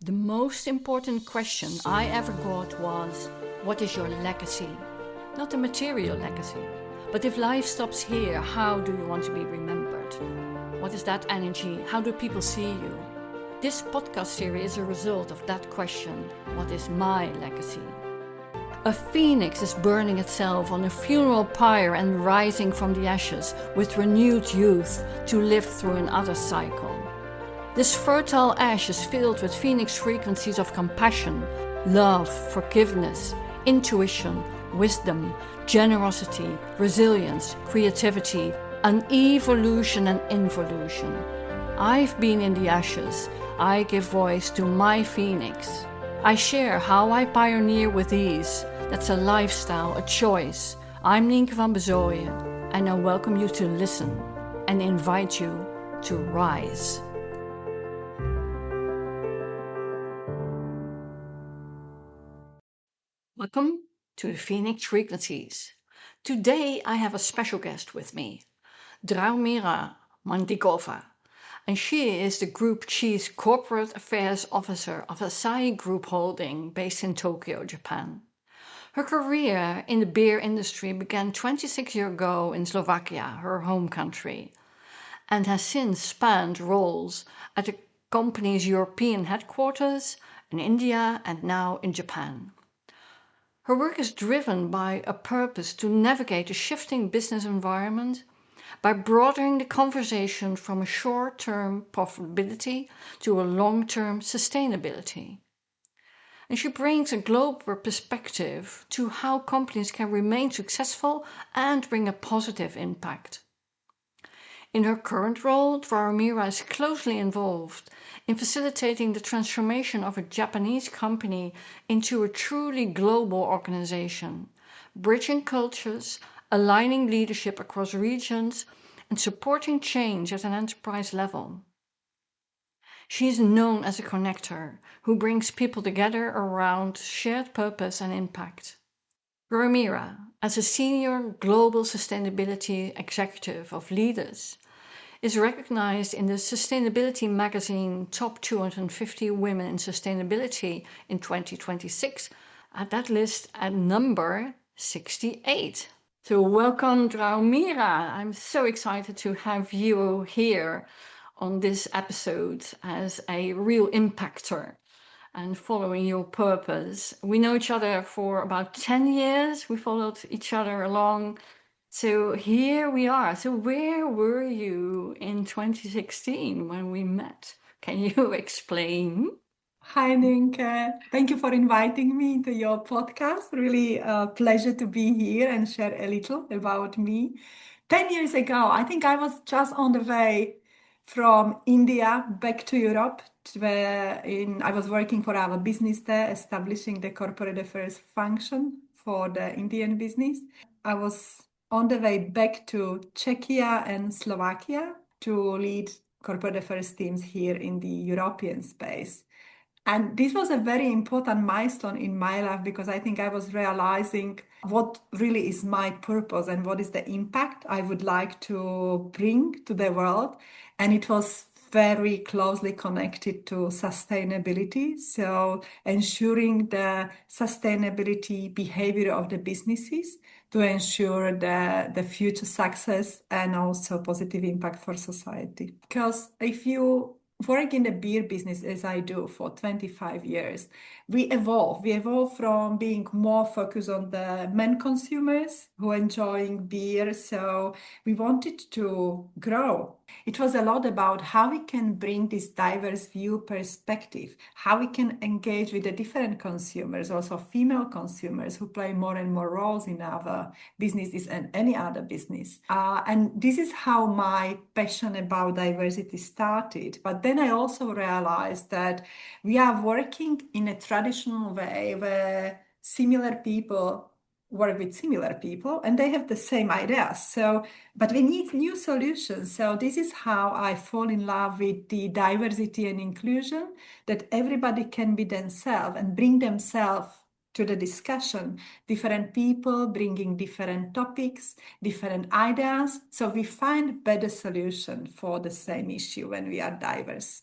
The most important question I ever got was, what is your legacy? Not a material legacy, but if life stops here, how do you want to be remembered? What is that energy? How do people see you? This podcast series is a result of that question, what is my legacy? A phoenix is burning itself on a funeral pyre and rising from the ashes with renewed youth to live through another cycle. This fertile ash is filled with phoenix frequencies of compassion, love, forgiveness, intuition, wisdom, generosity, resilience, creativity, an evolution and involution. I've been in the ashes. I give voice to my phoenix. I share how I pioneer with ease. That's a lifestyle, a choice. I'm Nienke van Bezooyen, and I welcome you to listen and invite you to rise. Welcome to the Phoenix Frequencies. Today I have a special guest with me, Drahomira Mandiková, and she is the Group Chief Corporate Affairs Officer of Asahi Group Holding based in Tokyo, Japan. Her career in the beer industry began 26 years ago in Slovakia, her home country, and has since spanned roles at the company's European headquarters, in India, and now in Japan. Her work is driven by a purpose to navigate a shifting business environment by broadening the conversation from a short-term profitability to a long-term sustainability. And she brings a global perspective to how companies can remain successful and bring a positive impact. In her current role, Drahomira is closely involved in facilitating the transformation of a Japanese company into a truly global organization, bridging cultures, aligning leadership across regions, and supporting change at an enterprise level. She is known as a connector who brings people together around shared purpose and impact. Drahomira, as a senior global sustainability executive of leaders, is recognized in the sustainability magazine Top 250 Women in Sustainability in 2026, at that list at number 68. So welcome, Drahomira. I'm so excited to have you here on this episode as a real impactor and following your purpose. We know each other for about 10 years. We followed each other along. So here we are. So where were you in 2016 when we met? Can you explain? Hi, Ninka. Thank you for inviting me into your podcast. Really a pleasure to be here and share a little about me. 10 years ago, I think I was just on the way from India back to Europe, I was working for our business there, establishing the corporate affairs function for the Indian business. I was on the way back to Czechia and Slovakia to lead corporate affairs teams here in the European space. And this was a very important milestone in my life because I think I was realizing what really is my purpose and what is the impact I would like to bring to the world. And it was very closely connected to sustainability. So ensuring the sustainability behavior of the businesses to ensure the future success and also positive impact for society. Because if you work in the beer business as I do for 25 years, we evolve. We evolve from being more focused on the men consumers who are enjoying beer. So we wanted to grow. It was a lot about how we can bring this diverse view perspective, how we can engage with the different consumers, also female consumers who play more and more roles in our businesses and any other business. And this is how my passion about diversity started. But then I also realized that we are working in a traditional way where similar people work with similar people and they have the same ideas. So, but we need new solutions. So this is how I fall in love with the diversity and inclusion, that everybody can be themselves and bring themselves to the discussion, different people bringing different topics, different ideas. So we find better solution for the same issue when we are diverse.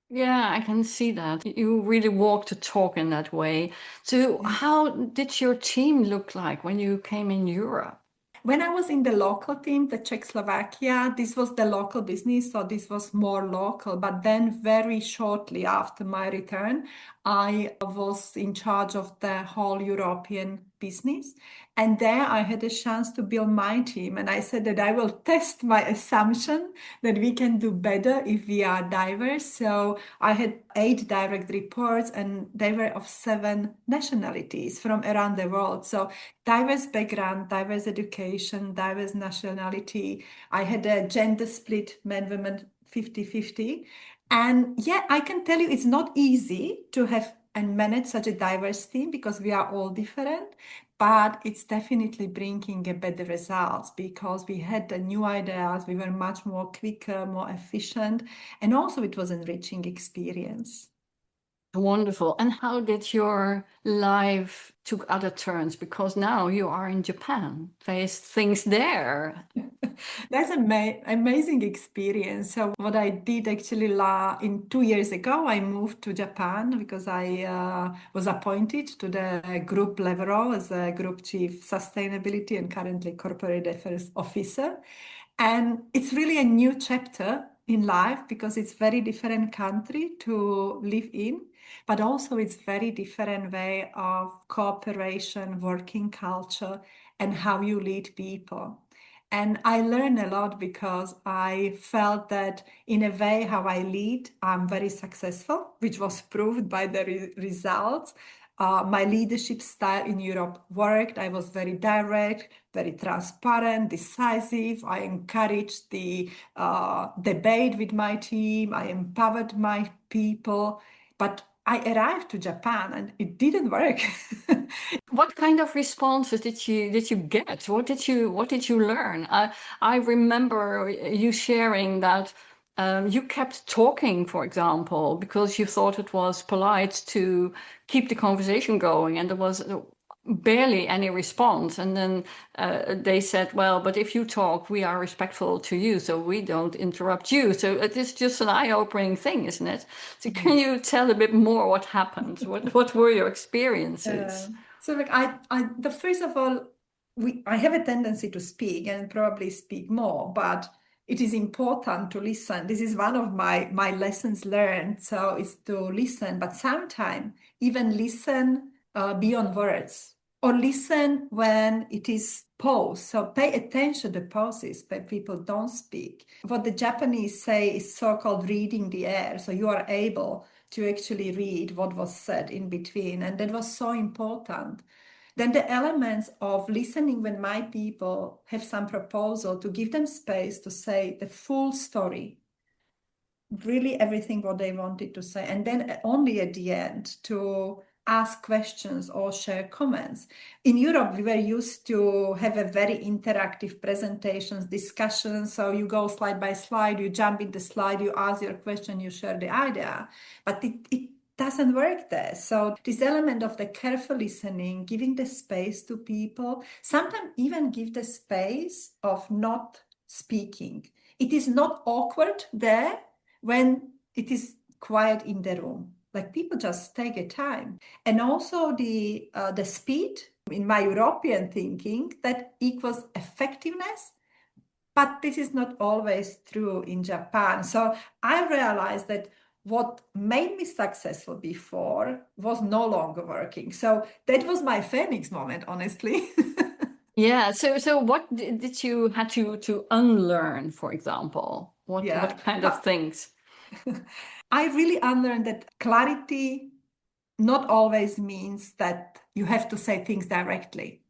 Yeah, I can see that. You really walk the talk in that way. So, how did your team look like when you came in Europe? When I was in the local team, the Czechoslovakia, this was the local business, so this was more local. But then, very shortly after my return, I was in charge of the whole European business. And there I had a chance to build my team. And I said that I will test my assumption that we can do better if we are diverse. So I had 8 direct reports, and they were of 7 nationalities from around the world. So diverse background, diverse education, diverse nationality. I had a gender split, men, women, 50-50. And yeah, I can tell you it's not easy to have and manage such a diverse team because we are all different, but it's definitely bringing a better results because we had the new ideas, we were much more quicker, more efficient, and also it was enriching experience. Wonderful. And how did your life took other turns? Because now you are in Japan. Face things there. That's an amazing experience. So what I did actually in 2 years ago, I moved to Japan because I was appointed to the group level role as a group chief sustainability and currently corporate affairs officer. And it's really a new chapter in life because it's very different country to live in, but also it's very different way of cooperation, working culture, and how you lead people. And I learned a lot because I felt that in a way how I lead, I'm very successful, which was proved by the results. My leadership style in Europe worked. I was very direct, very transparent, decisive. I encouraged the debate with my team. I empowered my people. But I arrived to Japan and it didn't work. What kind of responses did you get? What did you learn? I remember you sharing that you kept talking, for example, because you thought it was polite to keep the conversation going, and there was barely any response. And then they said, "Well, but if you talk, we are respectful to you, so we don't interrupt you." So it is just an eye-opening thing, isn't it? So can Yes. you tell a bit more what happened? What were your experiences? So like the first of all, I have a tendency to speak and probably speak more, but it is important to listen. This is one of my lessons learned. So it's to listen, but sometimes even listen beyond words or listen when it is pause. So pay attention to pauses when people don't speak. What the Japanese say is so-called reading the air. So you are able to actually read what was said in between. And that was so important. Then the elements of listening when my people have some proposal to give them space to say the full story, really everything what they wanted to say, and then only at the end to ask questions or share comments. In Europe, we were used to have a very interactive presentations, discussions. So you go slide by slide, you jump in the slide, you ask your question, you share the idea. But it doesn't work there. So this element of the careful listening, giving the space to people, sometimes even give the space of not speaking. It is not awkward there when it is quiet in the room. Like people just take a time. And also the speed in my European thinking that equals effectiveness. But this is not always true in Japan. So I realized that what made me successful before was no longer working. So that was my phoenix moment, honestly. Yeah. So what did you had to unlearn, for example? What Yeah. kind of things? I really unlearned that clarity not always means that you have to say things directly.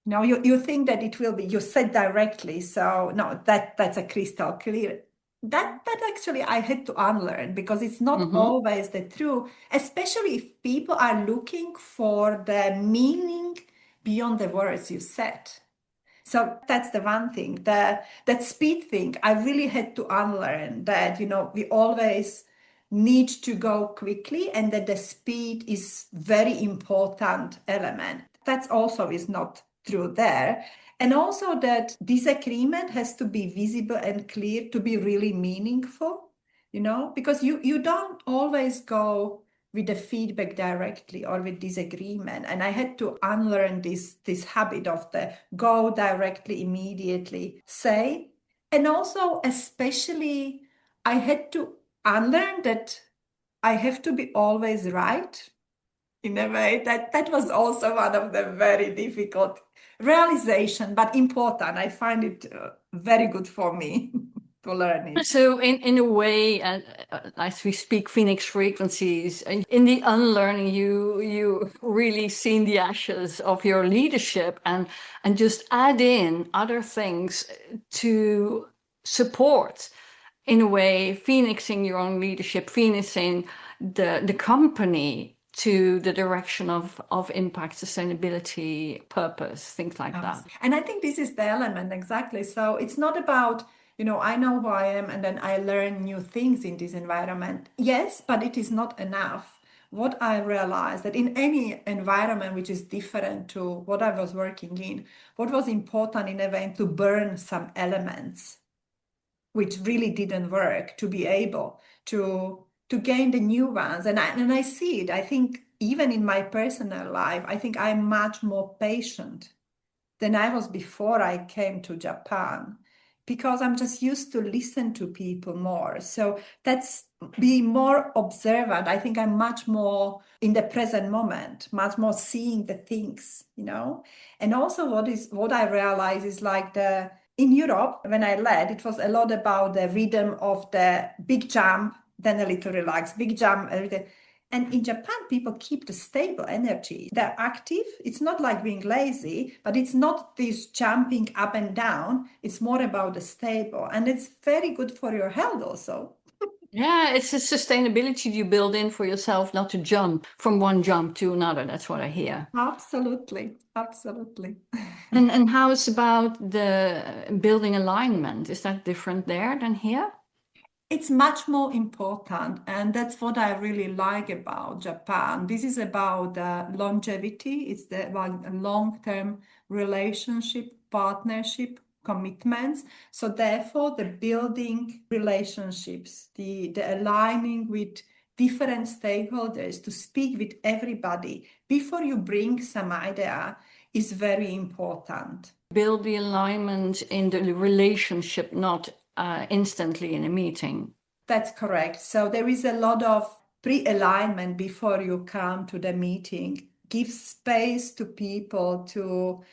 No, you think that it will be you said directly, so no, that's a crystal clear. That actually I had to unlearn because it's not Mm-hmm. always the truth, especially if people are looking for the meaning beyond the words you said. So that's the one thing. That speed thing, I really had to unlearn that, we always need to go quickly and that the speed is very important element. That also is not true there. And also that disagreement has to be visible and clear to be really meaningful. because you don't always go with the feedback directly or with disagreement. And I had to unlearn this habit of the go directly, immediately say. And also, especially, I had to unlearn that I have to be always right in a way. That was also one of the very difficult realization, but important. I find it very good for me to learn it. So in a way, as we speak Phoenix frequencies, and in the unlearning, you really seen the ashes of your leadership and just add in other things to support, in a way, phoenixing your own leadership, phoenixing the company to the direction of impact, sustainability, purpose, things like that. And I think this is the element exactly. So it's not about, I know who I am and then I learn new things in this environment. Yes, but it is not enough. What I realized that in any environment which is different to what I was working in, what was important in a way to burn some elements which really didn't work to be able to gain the new ones. And I see it. I think even in my personal life, I think I'm much more patient than I was before I came to Japan because I'm just used to listen to people more. So that's being more observant. I think I'm much more in the present moment, much more seeing the things. And also what I realize is like in Europe, when I led, it was a lot about the rhythm of the big jump, then a little relax, big jump, a little. And in Japan, people keep the stable energy. They're active. It's not like being lazy, but it's not this jumping up and down. It's more about the stable. And it's very good for your health also. Yeah, it's a sustainability you build in for yourself, not to jump from one jump to another. That's what I hear. Absolutely. Absolutely. And how is about the building alignment? Is that different there than here? It's much more important, and that's what I really like about Japan. This is about longevity. It's about a long-term relationship, partnership, commitments. So therefore, the building relationships, the aligning with different stakeholders to speak with everybody before you bring some idea is very important. Build the alignment in the relationship, not instantly in a meeting. That's correct. So there is a lot of pre-alignment before you come to the meeting. Give space to people to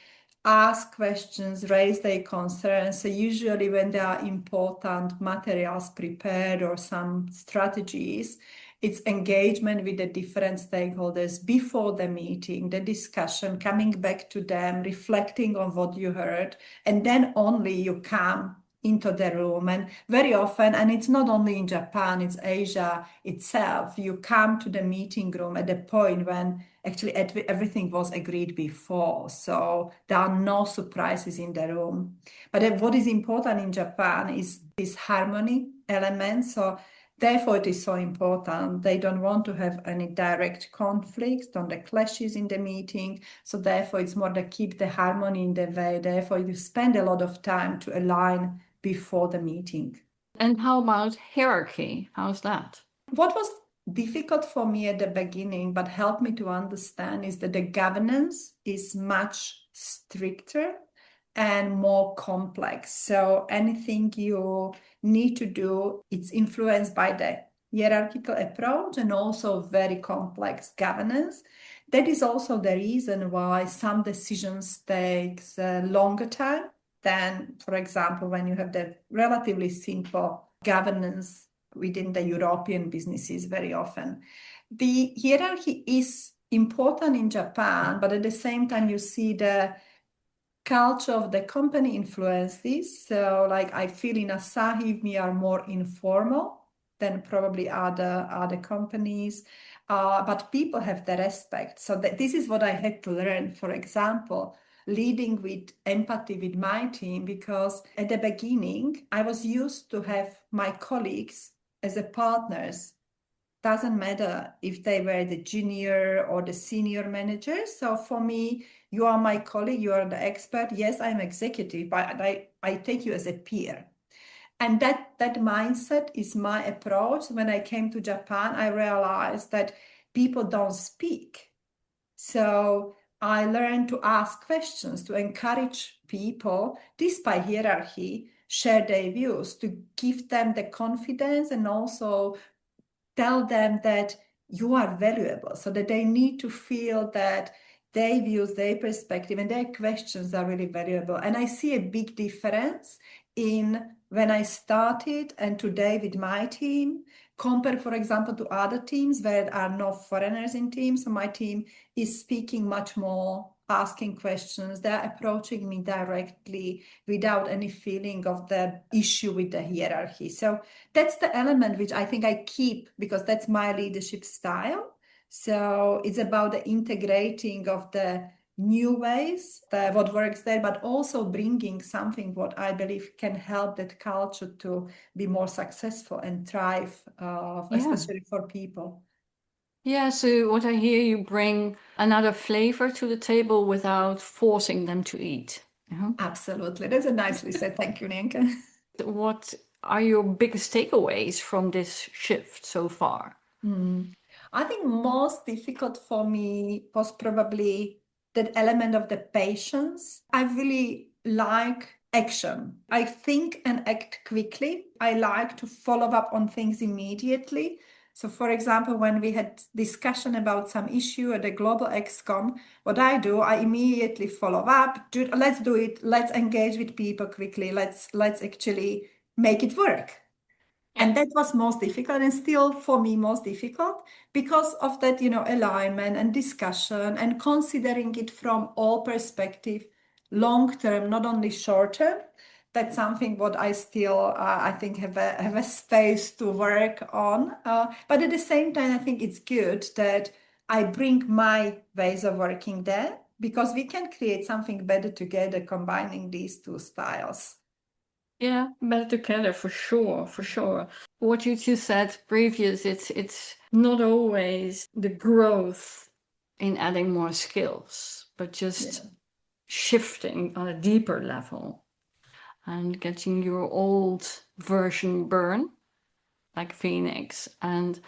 ask questions, raise their concerns. So usually when there are important materials prepared or some strategies, it's engagement with the different stakeholders before the meeting, the discussion, coming back to them, reflecting on what you heard, and then only you come into the room. And very often, and it's not only in Japan, it's Asia itself, you come to the meeting room at the point when actually everything was agreed before. So there are no surprises in the room. But what is important in Japan is this harmony element. So therefore, it is so important. They don't want to have any direct conflicts, don't the clashes in the meeting. So therefore, it's more to keep the harmony in the way. Therefore, you spend a lot of time to align before the meeting. And how about hierarchy? How's that? What was difficult for me at the beginning, but helped me to understand, is that the governance is much stricter and more complex. So anything you need to do, it's influenced by the hierarchical approach and also very complex governance. That is also the reason why some decisions takes a longer time than, for example, when you have the relatively simple governance within the European businesses very often. The hierarchy is important in Japan, but at the same time, you see the culture of the company influence this. So, like I feel in Asahi, we are more informal than probably other companies, but people have the respect. So this is what I had to learn. For example, leading with empathy with my team, because at the beginning I was used to have my colleagues as a partners. Doesn't matter if they were the junior or the senior manager. So for me, you are my colleague, you are the expert. Yes, I'm executive, but I take you as a peer. And that mindset is my approach. When I came to Japan, I realized that people don't speak. So I learned to ask questions, to encourage people, despite hierarchy, share their views, to give them the confidence and also tell them that you are valuable, so that they need to feel that their views, their perspective, and their questions are really valuable. And I see a big difference in when I started and today with my team, compared, for example, to other teams where there are no foreigners in teams. So my team is speaking much more, asking questions. They're approaching me directly without any feeling of the issue with the hierarchy. So that's the element which I think I keep because that's my leadership style. So it's about the integrating of the new ways, what works there, but also bringing something what I believe can help that culture to be more successful and thrive, Yeah. especially for people. Yeah, so what I hear, you bring another flavor to the table without forcing them to eat. Yeah. Absolutely. That's a nicely said. Thank you, Nienke. What are your biggest takeaways from this shift so far? I think most difficult for me was probably that element of the patience. I really like action. I think and act quickly. I like to follow up on things immediately. So, for example, when we had discussion about some issue at the global XCOM, what I do, I immediately follow up. Let's do it. Let's engage with people quickly. Let's actually make it work. Yeah. And that was most difficult and still for me most difficult because of that, alignment and discussion and considering it from all perspective, long term, not only short term. That's something what I still, I think, have a space to work on. But at the same time, I think it's good that I bring my ways of working there because we can create something better together, combining these two styles. Yeah, better together for sure, for sure. What you two said previous, it's not always the growth in adding more skills, but just Yeah. shifting on a deeper level and getting your old version burn like Phoenix and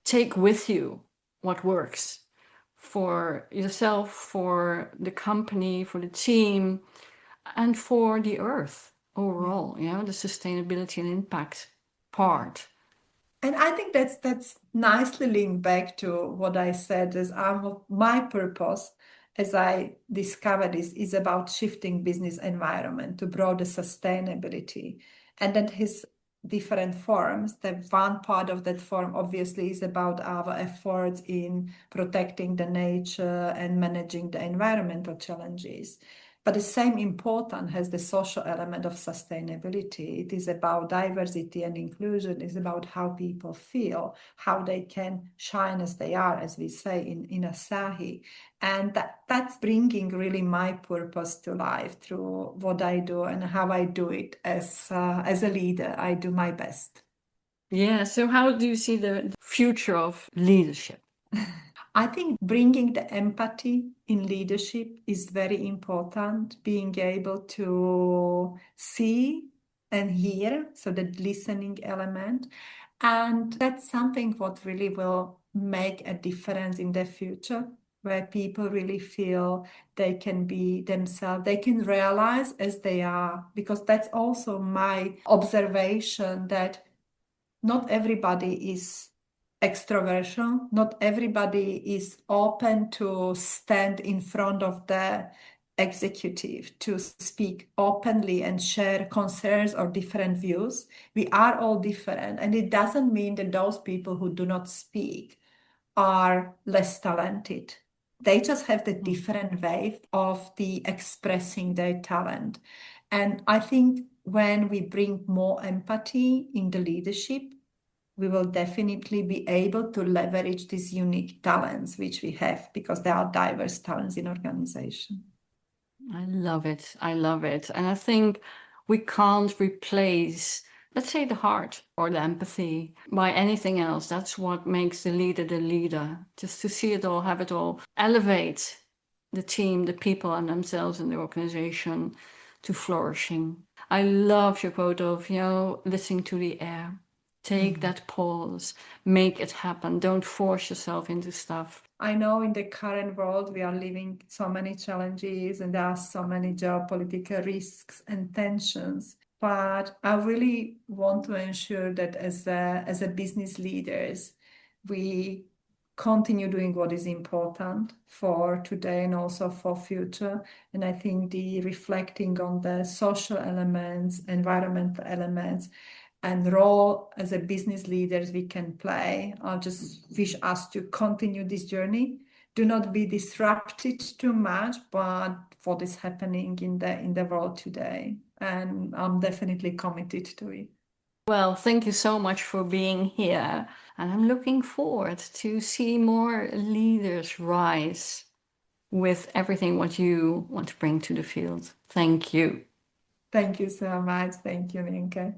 take with you what works for yourself, for the company, for the team, and for the earth overall, the sustainability and impact Yeah. part. And I think that's nicely linked back to what I said is my purpose as I discovered is about shifting business environment to broader sustainability. And that has different forms. The one part of that form obviously is about our efforts in protecting the nature and managing the environmental challenges. But the same important has the social element of sustainability. It is about diversity and inclusion. It's about how people feel, how they can shine as they are, as we say in Asahi. And that's bringing really my purpose to life through what I do and how I do it as a leader. I do my best. Yeah, so how do you see the future of leadership? I think bringing the empathy in leadership is very important, being able to see and hear, so that listening element. And that's something what really will make a difference in the future, where people really feel they can be themselves, they can realize as they are, because that's also my observation that not everybody is extroversion, not everybody is open to stand in front of the executive to speak openly and share concerns or different views. We are all different, and it doesn't mean that those people who do not speak are less talented. They just have the Mm. different way of the expressing their talent. And I think when we bring more empathy in the leadership, we will definitely be able to leverage these unique talents which we have because there are diverse talents in organization. I love it. I love it. And I think we can't replace, let's say, the heart or the empathy by anything else. That's what makes the leader. Just to see it all, have it all, elevate the team, the people, and themselves and the organization to flourishing. I love your quote of, listening to the air. Take Mhm. that pause, make it happen. Don't force yourself into stuff. I know in the current world we are living so many challenges and there are so many geopolitical risks and tensions. But I really want to ensure that as a business leaders, we continue doing what is important for today and also for future. And I think the reflecting on the social elements, environmental elements, and role as a business leaders we can play. I just wish us to continue this journey. Do not be disrupted too much, but what is happening in the world today. And I'm definitely committed to it. Well, thank you so much for being here. And I'm looking forward to see more leaders rise with everything what you want to bring to the field. Thank you. Thank you so much. Thank you, Ninka.